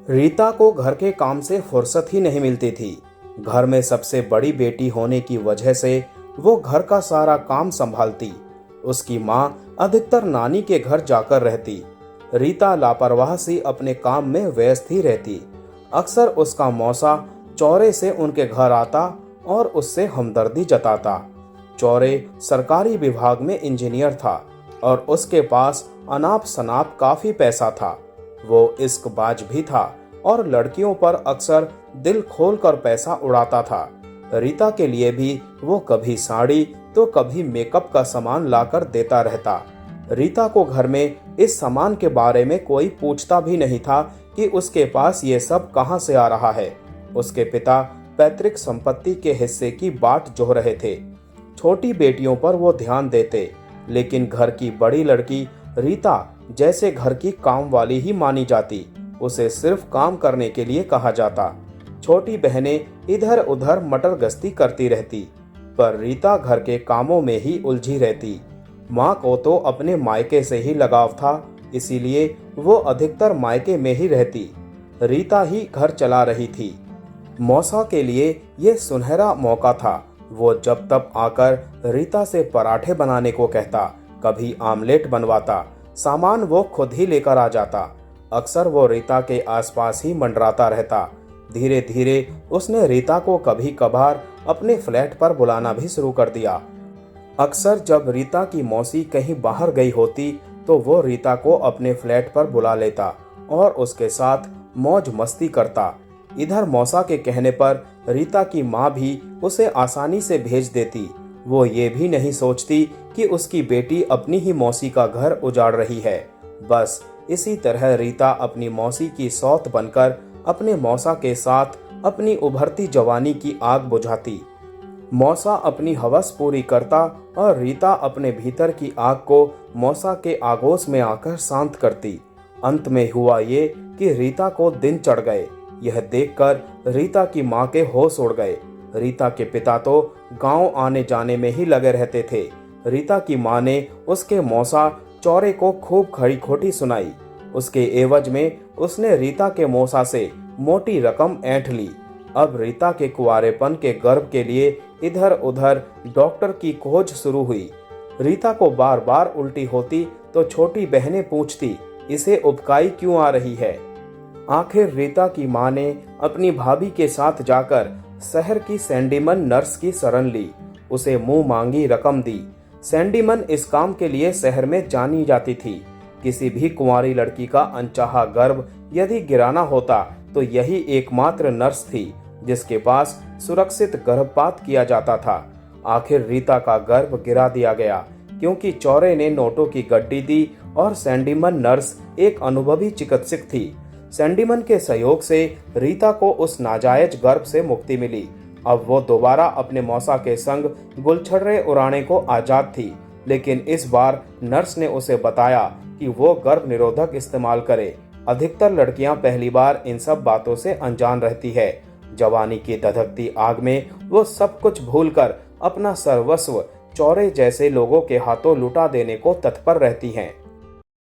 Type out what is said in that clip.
रीता को घर के काम से फुर्सत ही नहीं मिलती थी। घर में सबसे बड़ी बेटी होने की वजह से वो घर का सारा काम संभालती। उसकी माँ अधिकतर नानी के घर जाकर रहती। रीता लापरवाह सी अपने काम में व्यस्त ही रहती। अक्सर उसका मौसा चौरे से उनके घर आता और उससे हमदर्दी जताता। चौरे सरकारी विभाग में इंजीनियर था और उसके पास अनाप शनाप काफी पैसा था। वो इश्कबाज भी था और लड़कियों पर अक्सर दिल खोलकर पैसा उड़ाता था। रीता के लिए भी वो कभी साड़ी तो कभी मेकअप का सामान लाकर देता रहता। रीता को घर में इस सामान के बारे में कोई पूछता भी नहीं था कि उसके पास ये सब कहां से आ रहा है। उसके पिता पैतृक संपत्ति के हिस्से की बाट जोह रहे थे। छोटी बेटियों पर वो ध्यान देते, लेकिन घर की बड़ी लड़की रीता जैसे घर की काम वाली ही मानी जाती। उसे सिर्फ काम करने के लिए कहा जाता। छोटी बहनें इधर उधर मटर गश्ती करती रहती, पर रीता घर के कामों में ही उलझी रहती। माँ को तो अपने मायके से ही लगाव था, इसीलिए वो अधिकतर मायके में ही रहती। रीता ही घर चला रही थी। मौसा के लिए ये सुनहरा मौका था। वो जब तब आकर रीता से पराठे बनाने को कहता, कभी आमलेट बनवाता। सामान वो खुद ही लेकर आ जाता। अक्सर वो रीता के आसपास ही मंडराता रहता। धीरे धीरे उसने रीता को कभी कभार अपने फ्लैट पर बुलाना भी शुरू कर दिया। अक्सर जब रीता की मौसी कहीं बाहर गई होती तो वो रीता को अपने फ्लैट पर बुला लेता और उसके साथ मौज मस्ती करता। इधर मौसा के कहने पर रीता की माँ भी उसे आसानी से भेज देती। वो ये भी नहीं सोचती कि उसकी बेटी अपनी ही मौसी का घर उजाड़ रही है। बस इसी तरह रीता अपनी मौसी की सौत बनकर अपने मौसा के साथ अपनी उभरती जवानी की आग बुझाती। मौसा अपनी हवस पूरी करता और रीता अपने भीतर की आग को मौसा के आगोश में आकर शांत करती। अंत में हुआ ये कि रीता को दिन चढ़ गए। यह देखकर रीता की माँ के होश उड़ गए। रीता के पिता तो गांव आने जाने में ही लगे रहते थे। रीता की माँ ने उसके मौसा चौरे को खूब खरी खोटी सुनाई। उसके एवज में उसने रीता के मौसा से मोटी रकम ऐंठ ली। अब रीता के कुंवारेपन के गर्भ के लिए इधर उधर डॉक्टर की खोज शुरू हुई। रीता को बार बार उल्टी होती तो छोटी बहनें पूछती, इसे उबकाई क्यों आ रही है। आखिर रीता की माँ ने अपनी भाभी के साथ जाकर शहर की सैंडीमन नर्स की शरण ली। उसे मुंह मांगी रकम दी। सैंडीमन इस काम के लिए शहर में जानी जाती थी। किसी भी कुंवारी लड़की का अनचाहा गर्भ यदि गिराना होता तो यही एकमात्र नर्स थी जिसके पास सुरक्षित गर्भपात किया जाता था। आखिर रीता का गर्भ गिरा दिया गया क्योंकि चौरे ने नोटों की गड्डी दी और सैंडीमन नर्स एक अनुभवी चिकित्सक थी। सैंडीमन के सहयोग से रीता को उस नाजायज गर्भ से मुक्ति मिली। अब वो दोबारा अपने मौसा के संग गुलछर्रे उड़ाने को आजाद थी, लेकिन इस बार नर्स ने उसे बताया कि वो गर्भ निरोधक इस्तेमाल करे। अधिकतर लड़कियां पहली बार इन सब बातों से अनजान रहती है। जवानी की धधकती आग में वो सब कुछ भूलकर अपना सर्वस्व चौरे जैसे लोगों के हाथों लुटा देने को तत्पर रहती हैं।